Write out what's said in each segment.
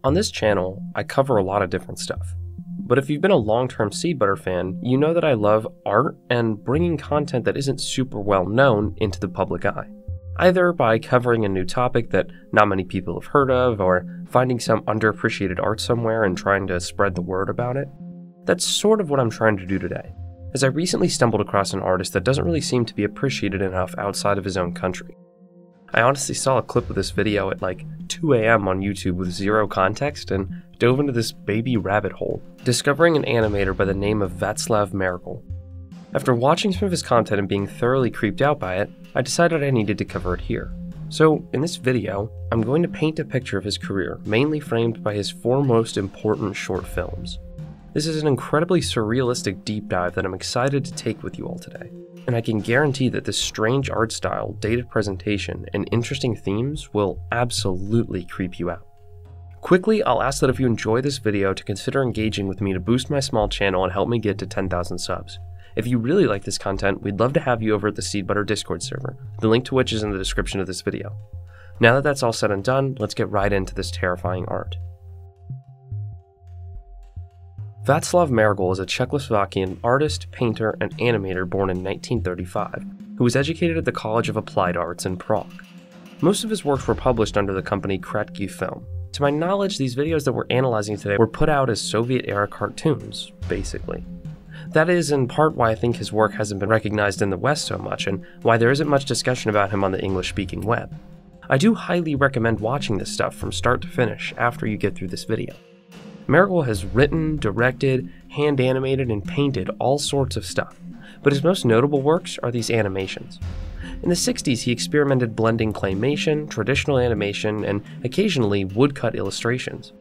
On this channel, I cover a lot of different stuff. But if you've been a long-term Seed Butter fan, you know that I love art and bringing content that isn't super well known into the public eye. Either by covering a new topic that not many people have heard of, or finding some underappreciated art somewhere and trying to spread the word about it. That's sort of what I'm trying to do today, as I recently stumbled across an artist that doesn't really seem to be appreciated enough outside of his own country. I honestly saw a clip of this video at like 2 AM on YouTube with zero context and dove into this baby rabbit hole, discovering an animator by the name of Václav Mergel. After watching some of his content and being thoroughly creeped out by it, I decided I needed to cover it here. So, in this video, I'm going to paint a picture of his career, mainly framed by his four most important short films. This is an incredibly surrealistic deep dive that I'm excited to take with you all today, and I can guarantee that this strange art style, dated presentation, and interesting themes will absolutely creep you out. Quickly, I'll ask that if you enjoy this video to consider engaging with me to boost my small channel and help me get to 10,000 subs. If you really like this content, we'd love to have you over at the Seed Butter Discord server, the link to which is in the description of this video. Now that that's all said and done, let's get right into this terrifying art. Václav Mergel is a Czechoslovakian artist, painter, and animator born in 1935, who was educated at the College of Applied Arts in Prague. Most of his works were published under the company Kratky Film. To my knowledge, these videos that we're analyzing today were put out as Soviet-era cartoons, basically. That is in part why I think his work hasn't been recognized in the West so much, and why there isn't much discussion about him on the English-speaking web. I do highly recommend watching this stuff from start to finish after you get through this video. Mergel has written, directed, hand-animated, and painted all sorts of stuff, but his most notable works are these animations. In the 60s, he experimented blending claymation, traditional animation, and occasionally woodcut illustrations.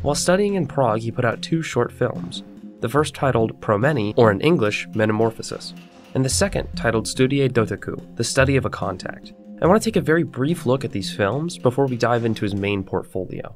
While studying in Prague, he put out two short films. The first titled Promeny, or in English, Metamorphosis, and the second titled Studie dotyku, the study of a contact. I want to take a very brief look at these films before we dive into his main portfolio.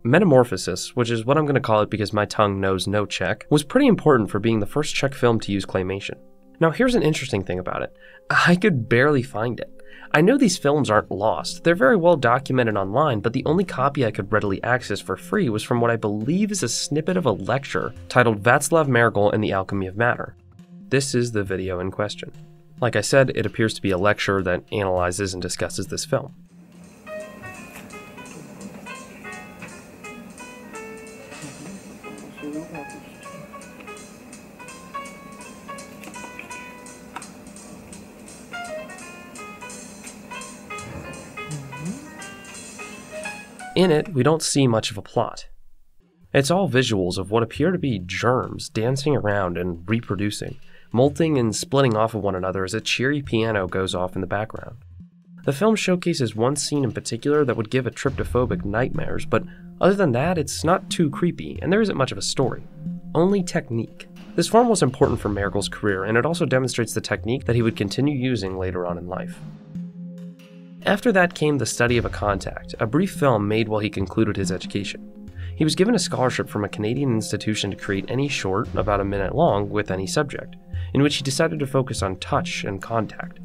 Metamorphosis, which is what I'm going to call it because my tongue knows no Czech, was pretty important for being the first Czech film to use claymation. Now here's an interesting thing about it. I could barely find it. I know these films aren't lost, they're very well documented online, but the only copy I could readily access for free was from what I believe is a snippet of a lecture titled Václav Mergel and the Alchemy of Matter. This is the video in question. Like I said, it appears to be a lecture that analyzes and discusses this film. In it, we don't see much of a plot. It's all visuals of what appear to be germs dancing around and reproducing, molting and splitting off of one another as a cheery piano goes off in the background. The film showcases one scene in particular that would give a tryptophobic nightmares, but other than that, it's not too creepy, and there isn't much of a story. Only technique. This form was important for Mergel's career, and it also demonstrates the technique that he would continue using later on in life. After that came The Study of a Contact, a brief film made while he concluded his education. He was given a scholarship from a Canadian institution to create any short, about a minute long, with any subject, in which he decided to focus on touch and contact.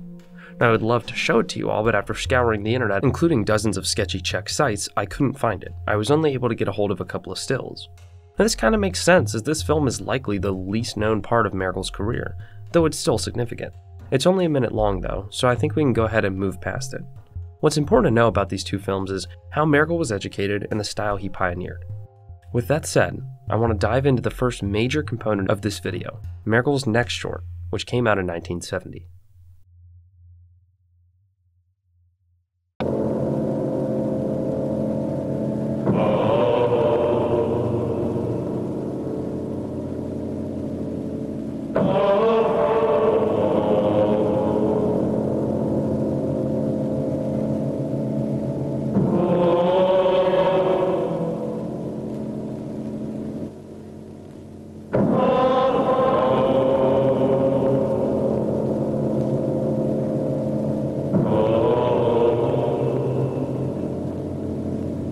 Now, I would love to show it to you all, but after scouring the internet, including dozens of sketchy Czech sites, I couldn't find it. I was only able to get a hold of a couple of stills. Now, this kind of makes sense, as this film is likely the least known part of Mergel's career, though it's still significant. It's only a minute long though, so I think we can go ahead and move past it. What's important to know about these two films is how Mergel was educated and the style he pioneered. With that said, I want to dive into the first major component of this video, Mergel's next short, which came out in 1970.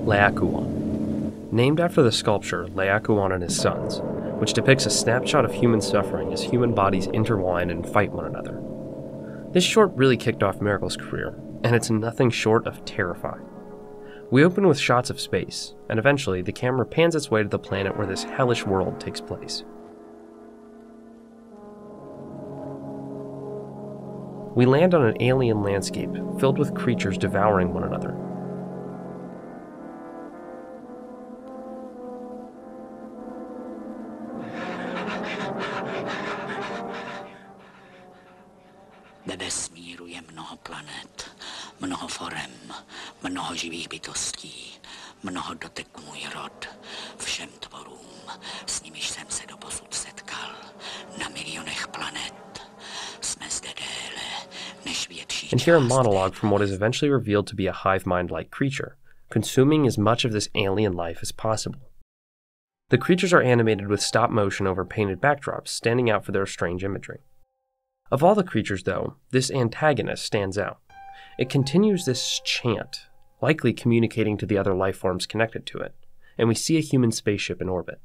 Laocoon. Named after the sculpture Laocoon and His Sons, which depicts a snapshot of human suffering as human bodies intertwine and fight one another. This short really kicked off Mergel's career, and it's nothing short of terrifying. We open with shots of space, and eventually the camera pans its way to the planet where this hellish world takes place. We land on an alien landscape filled with creatures devouring one another. Ve vesmíru je mnoho planet, mnoho forem, mnoho živých bytostí, mnoho dotek můj rod, všem tvorům, s nimiž jsem se doposud setkal, na milionech planet. Jsme zde déle, než větší And hear a monologue from what is eventually revealed to be a hive mind-like creature, consuming as much of this alien life as possible. The creatures are animated with stop motion over painted backdrops, standing out for their strange imagery. Of all the creatures, though, this antagonist stands out. It continues this chant, likely communicating to the other life forms connected to it, and we see a human spaceship in orbit.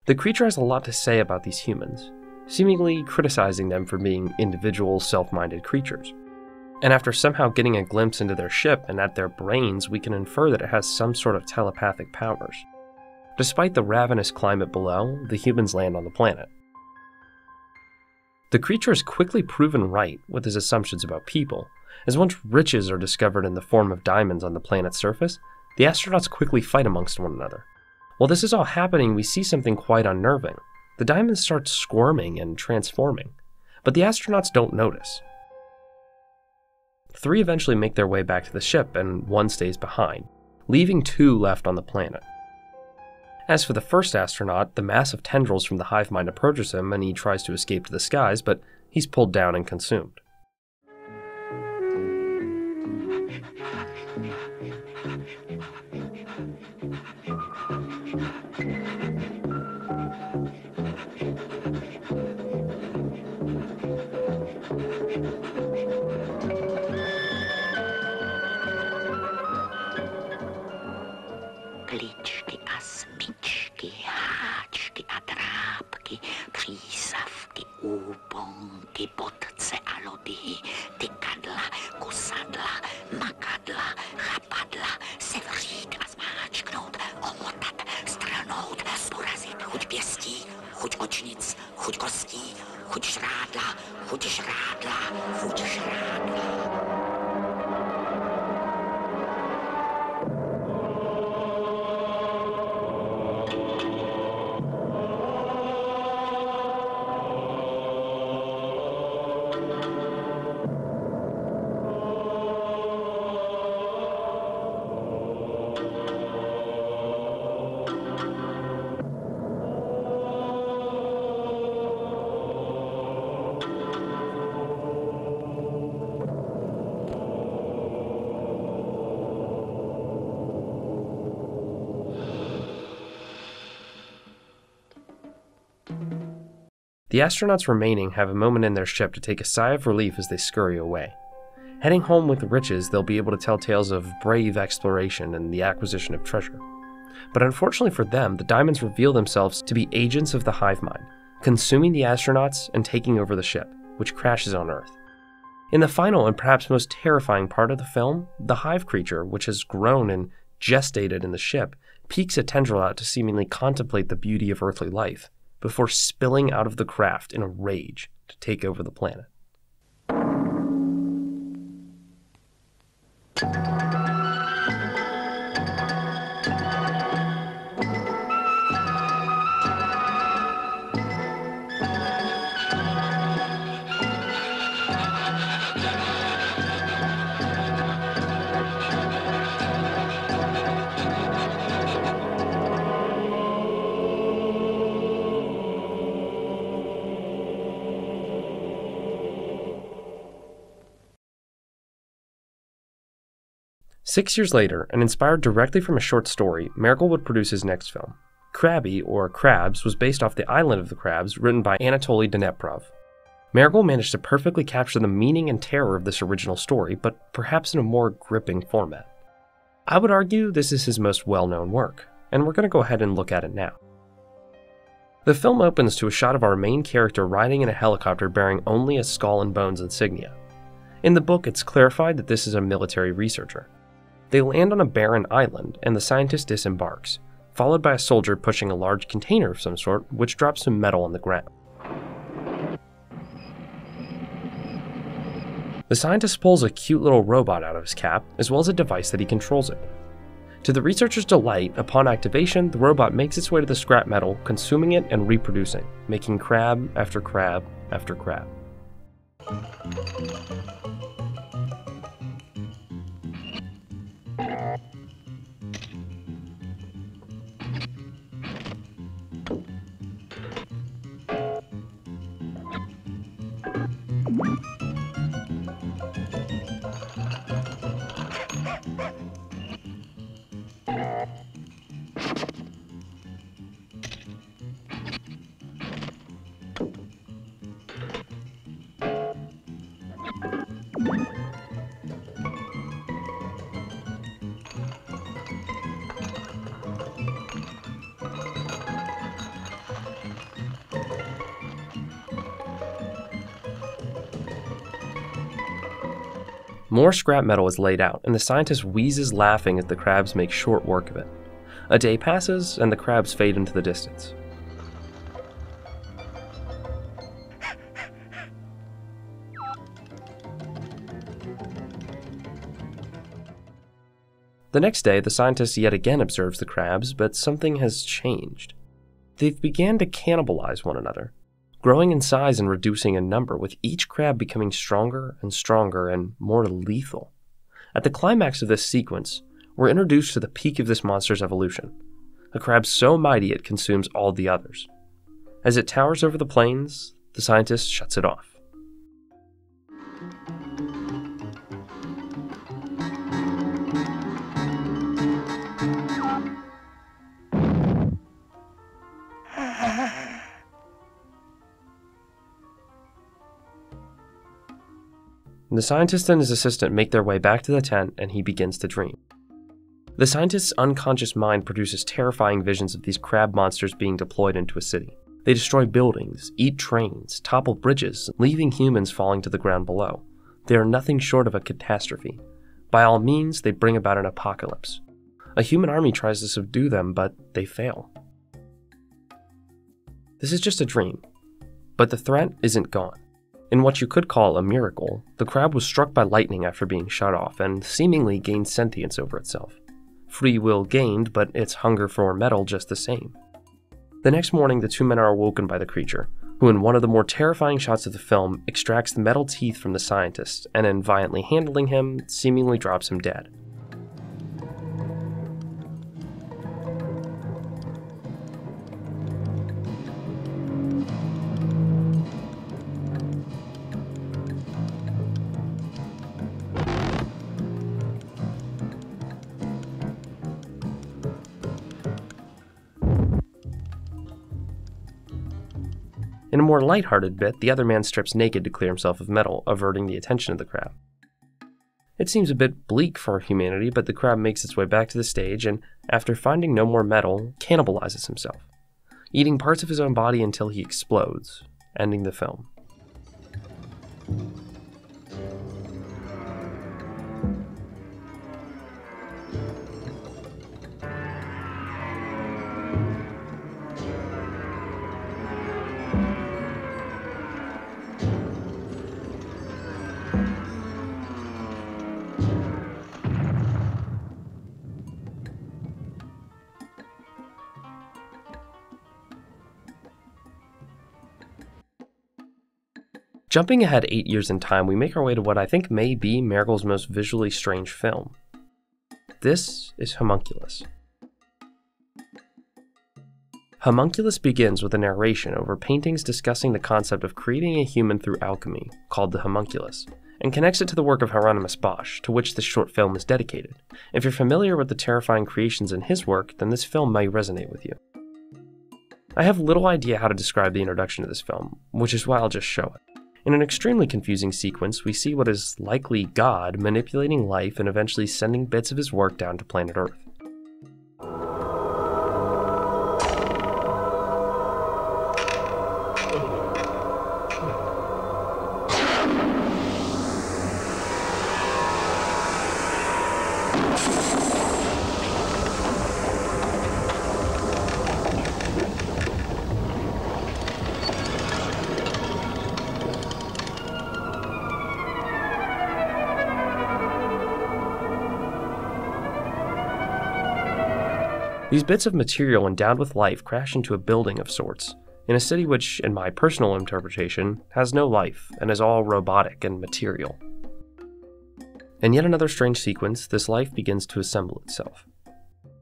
The creature has a lot to say about these humans, seemingly criticizing them for being individual, self-minded creatures. And after somehow getting a glimpse into their ship and at their brains, we can infer that it has some sort of telepathic powers. Despite the ravenous climate below, the humans land on the planet. The creature is quickly proven right with his assumptions about people, as once riches are discovered in the form of diamonds on the planet's surface, the astronauts quickly fight amongst one another. While this is all happening, we see something quite unnerving. The diamonds start squirming and transforming, but the astronauts don't notice. 3 eventually make their way back to the ship, and 1 stays behind, leaving 2 left on the planet. As for the first astronaut, the mass of tendrils from the hive mind approaches him and he tries to escape to the skies, but he's pulled down and consumed. Kličky a smyčky, háčky a drápky, přísavky, úponky, bodce a lody, tykadla, kusadla, makadla, chapadla, sevřít a zmáčknout, omotat, strhnout, porazit, chuť pěstí, chuť očnic, chuť kostí, chuť žrádla, chuť žrádla, chuť žrádla. The astronauts remaining have a moment in their ship to take a sigh of relief as they scurry away. Heading home with the riches, they'll be able to tell tales of brave exploration and the acquisition of treasure. But unfortunately for them, the diamonds reveal themselves to be agents of the hive mind, consuming the astronauts and taking over the ship, which crashes on Earth. In the final and perhaps most terrifying part of the film, the hive creature, which has grown and gestated in the ship, peeks a tendril out to seemingly contemplate the beauty of earthly life, before spilling out of the craft in a rage to take over the planet. Six years later, and inspired directly from a short story, Marigold would produce his next film. Krabby, or Crabs, was based off The Island of the Crabs, written by Anatoly Dneprov. Marigold managed to perfectly capture the meaning and terror of this original story, but perhaps in a more gripping format. I would argue this is his most well-known work, and we're going to go ahead and look at it now. The film opens to a shot of our main character riding in a helicopter bearing only a skull and bones insignia. In the book, it's clarified that this is a military researcher. They land on a barren island, and the scientist disembarks, followed by a soldier pushing a large container of some sort, which drops some metal on the ground. The scientist pulls a cute little robot out of his cap, as well as a device that he controls it. To the researcher's delight, upon activation, the robot makes its way to the scrap metal, consuming it and reproducing, making crab after crab after crab. More scrap metal is laid out, and the scientist wheezes laughing as the crabs make short work of it. A day passes, and the crabs fade into the distance. The next day, the scientist yet again observes the crabs, but something has changed. They've began to cannibalize one another, growing in size and reducing in number, with each crab becoming stronger and stronger and more lethal. At the climax of this sequence, we're introduced to the peak of this monster's evolution, a crab so mighty it consumes all the others. As it towers over the plains, the scientist shuts it off. The scientist and his assistant make their way back to the tent, and he begins to dream. The scientist's unconscious mind produces terrifying visions of these crab monsters being deployed into a city. They destroy buildings, eat trains, topple bridges, leaving humans falling to the ground below. They are nothing short of a catastrophe. By all means, they bring about an apocalypse. A human army tries to subdue them, but they fail. This is just a dream, but the threat isn't gone. In what you could call a miracle, the crab was struck by lightning after being shut off and seemingly gained sentience over itself. Free will gained, but its hunger for metal just the same. The next morning, the two men are awoken by the creature, who in one of the more terrifying shots of the film extracts the metal teeth from the scientist and in violently handling him, seemingly drops him dead. In a more lighthearted bit, the other man strips naked to clear himself of metal, averting the attention of the crab. It seems a bit bleak for humanity, but the crab makes its way back to the stage and, after finding no more metal, cannibalizes himself, eating parts of his own body until he explodes, ending the film. Jumping ahead 8 years in time, we make our way to what I think may be Marigold's most visually strange film. This is Homunculus. Homunculus begins with a narration over paintings discussing the concept of creating a human through alchemy, called the homunculus, and connects it to the work of Hieronymus Bosch, to which this short film is dedicated. If you're familiar with the terrifying creations in his work, then this film may resonate with you. I have little idea how to describe the introduction to this film, which is why I'll just show it. In an extremely confusing sequence, we see what is likely God manipulating life and eventually sending bits of his work down to planet Earth. These bits of material endowed with life crash into a building of sorts, in a city which, in my personal interpretation, has no life and is all robotic and material. In yet another strange sequence, this life begins to assemble itself.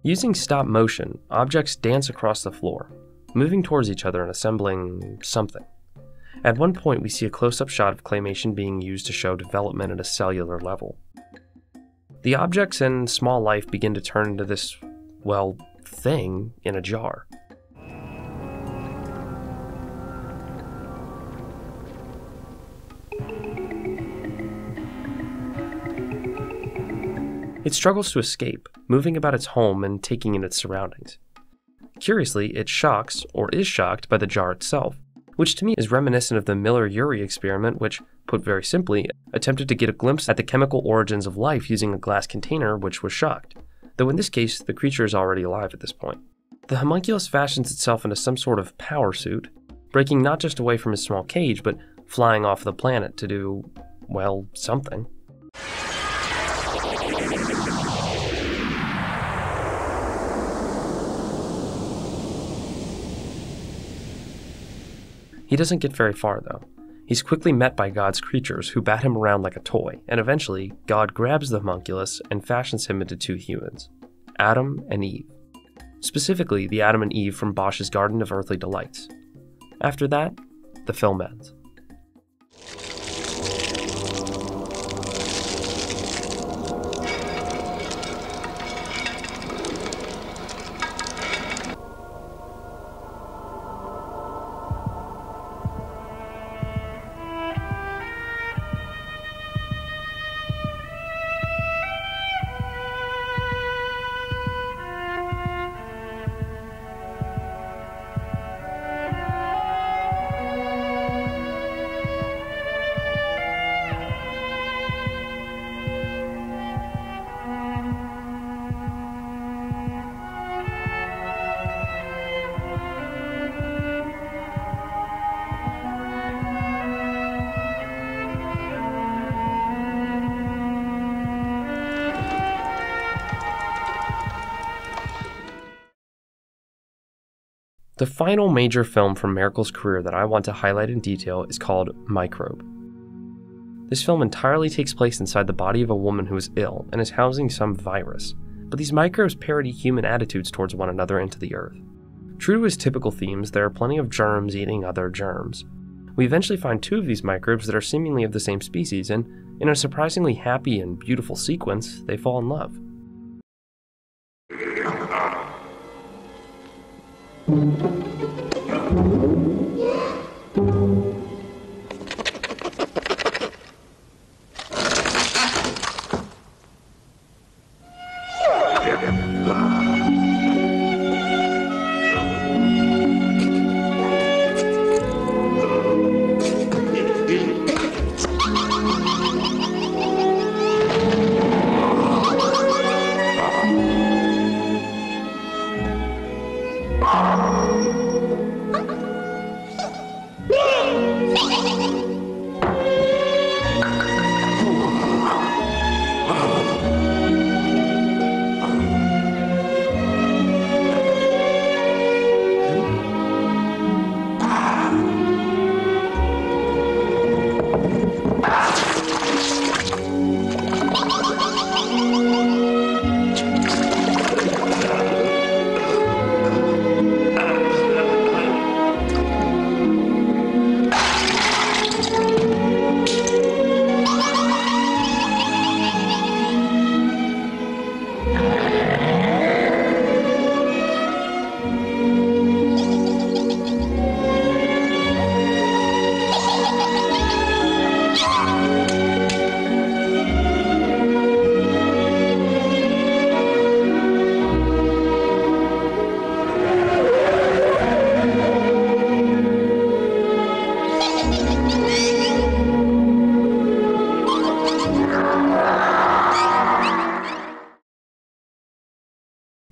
Using stop motion, objects dance across the floor, moving towards each other and assembling something. At one point, we see a close-up shot of claymation being used to show development at a cellular level. The objects and small life begin to turn into this, well, thing in a jar. It struggles to escape, moving about its home and taking in its surroundings. Curiously, it shocks, or is shocked, by the jar itself, which to me is reminiscent of the Miller-Urey experiment which, put very simply, attempted to get a glimpse at the chemical origins of life using a glass container which was shocked, though in this case, the creature is already alive at this point. The homunculus fashions itself into some sort of power suit, breaking not just away from his small cage, but flying off the planet to do, well, something. He doesn't get very far, though. He's quickly met by God's creatures, who bat him around like a toy, and eventually, God grabs the homunculus and fashions him into two humans, Adam and Eve. Specifically, the Adam and Eve from Bosch's Garden of Earthly Delights. After that, the film ends. The final major film from Miracle's career that I want to highlight in detail is called Microbe. This film entirely takes place inside the body of a woman who is ill and is housing some virus, but these microbes parody human attitudes towards one another into the earth. True to his typical themes, there are plenty of germs eating other germs. We eventually find two of these microbes that are seemingly of the same species, and in a surprisingly happy and beautiful sequence, they fall in love.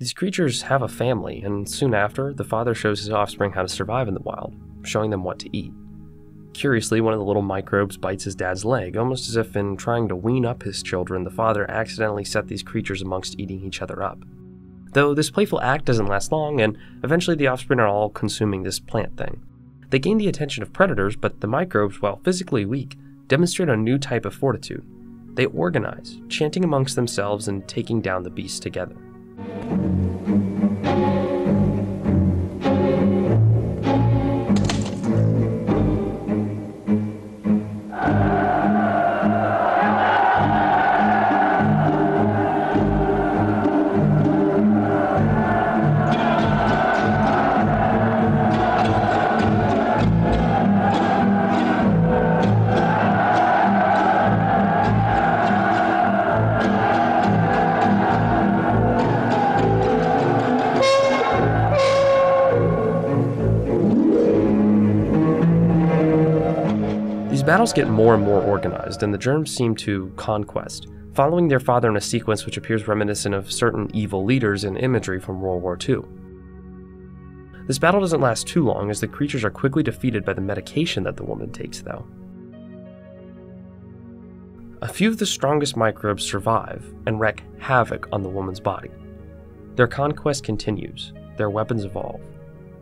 These creatures have a family, and soon after, the father shows his offspring how to survive in the wild, showing them what to eat. Curiously, one of the little microbes bites his dad's leg, almost as if in trying to wean up his children, the father accidentally set these creatures amongst eating each other up. Though this playful act doesn't last long, and eventually the offspring are all consuming this plant thing. They gain the attention of predators, but the microbes, while physically weak, demonstrate a new type of fortitude. They organize, chanting amongst themselves and taking down the beast together. Battles get more and more organized, and the germs seem to conquest, following their father in a sequence which appears reminiscent of certain evil leaders and imagery from World War II. This battle doesn't last too long, as the creatures are quickly defeated by the medication that the woman takes, though. A few of the strongest microbes survive and wreak havoc on the woman's body. Their conquest continues, their weapons evolve,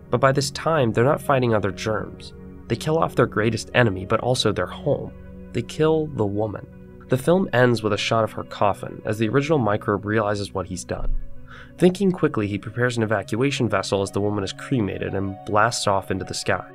but by this time they're not fighting other germs. They kill off their greatest enemy, but also their home. They kill the woman. The film ends with a shot of her coffin, as the original microbe realizes what he's done. Thinking quickly, he prepares an evacuation vessel as the woman is cremated and blasts off into the sky.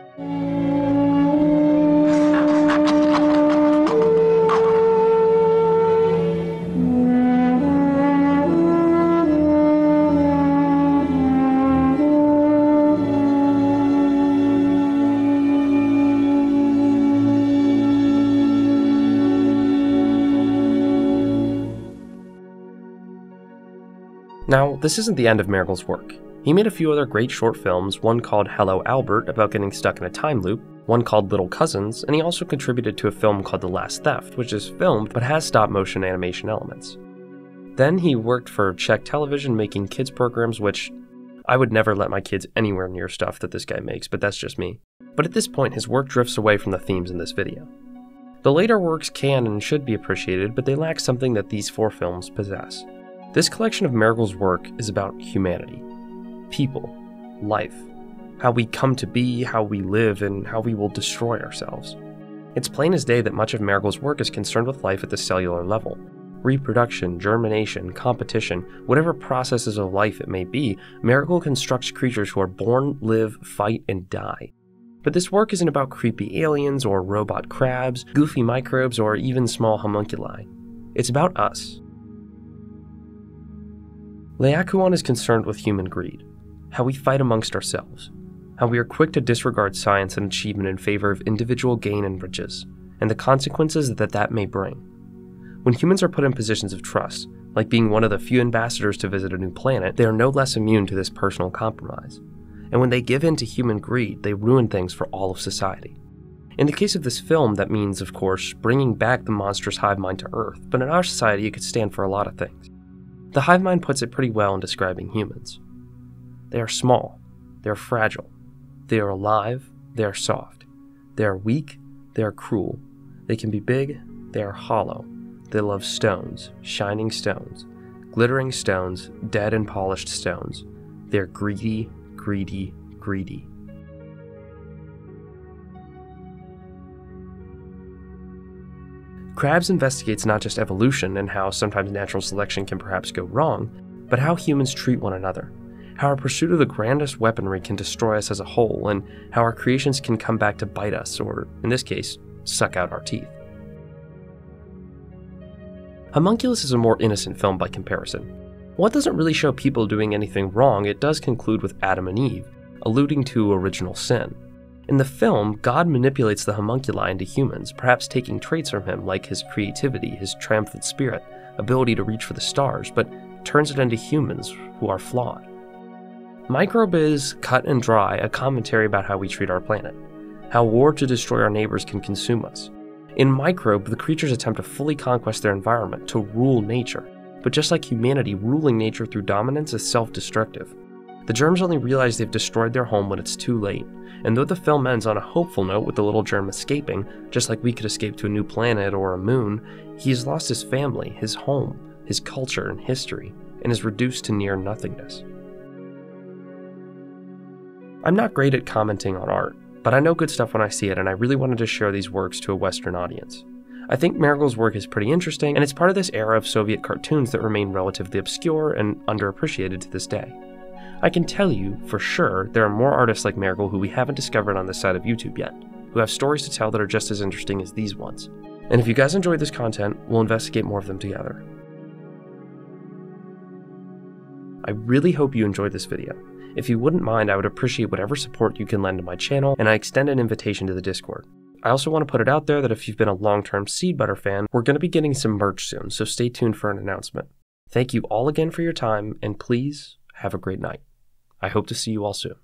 Now, this isn't the end of Marigold's work. He made a few other great short films, one called Hello Albert, about getting stuck in a time loop, one called Little Cousins, and he also contributed to a film called The Last Theft, which is filmed but has stop-motion animation elements. Then he worked for Czech television making kids programs, which I would never let my kids anywhere near stuff that this guy makes, but that's just me. But at this point, his work drifts away from the themes in this video. The later works can and should be appreciated, but they lack something that these 4 films possess. This collection of Marigold's work is about humanity, people, life, how we come to be, how we live, and how we will destroy ourselves. It's plain as day that much of Marigold's work is concerned with life at the cellular level. Reproduction, germination, competition, whatever processes of life it may be, Marigold constructs creatures who are born, live, fight, and die. But this work isn't about creepy aliens or robot crabs, goofy microbes, or even small homunculi. It's about us. Laocoon is concerned with human greed, how we fight amongst ourselves, how we are quick to disregard science and achievement in favor of individual gain and riches, and the consequences that may bring. When humans are put in positions of trust, like being one of the few ambassadors to visit a new planet, they are no less immune to this personal compromise. And when they give in to human greed, they ruin things for all of society. In the case of this film, that means, of course, bringing back the monstrous hive mind to Earth, but in our society it could stand for a lot of things. The hive mind puts it pretty well in describing humans. They are small, they are fragile, they are alive, they are soft, they are weak, they are cruel, they can be big, they are hollow, they love stones, shining stones, glittering stones, dead and polished stones. They are greedy, greedy, greedy. Krabs investigates not just evolution and how sometimes natural selection can perhaps go wrong, but how humans treat one another, how our pursuit of the grandest weaponry can destroy us as a whole, and how our creations can come back to bite us, or, in this case, suck out our teeth. Homunculus is a more innocent film by comparison. While it doesn't really show people doing anything wrong, it does conclude with Adam and Eve, alluding to original sin. In the film, God manipulates the homunculi into humans, perhaps taking traits from him like his creativity, his triumphant spirit, ability to reach for the stars, but turns it into humans who are flawed. Microbe is, cut and dry, a commentary about how we treat our planet, how war to destroy our neighbors can consume us. In Microbe, the creatures attempt to fully conquest their environment, to rule nature, but just like humanity, ruling nature through dominance is self-destructive. The germs only realize they've destroyed their home when it's too late, and though the film ends on a hopeful note with the little germ escaping, just like we could escape to a new planet or a moon, he has lost his family, his home, his culture and history, and is reduced to near nothingness. I'm not great at commenting on art, but I know good stuff when I see it, and I really wanted to share these works to a Western audience. I think Marigold's work is pretty interesting, and it's part of this era of Soviet cartoons that remain relatively obscure and underappreciated to this day. I can tell you, for sure, there are more artists like Marigold who we haven't discovered on this side of YouTube yet, who have stories to tell that are just as interesting as these ones. And if you guys enjoyed this content, we'll investigate more of them together. I really hope you enjoyed this video. If you wouldn't mind, I would appreciate whatever support you can lend to my channel, and I extend an invitation to the Discord. I also want to put it out there that if you've been a long-term Seed Butter fan, we're going to be getting some merch soon, so stay tuned for an announcement. Thank you all again for your time, and please have a great night. I hope to see you all soon.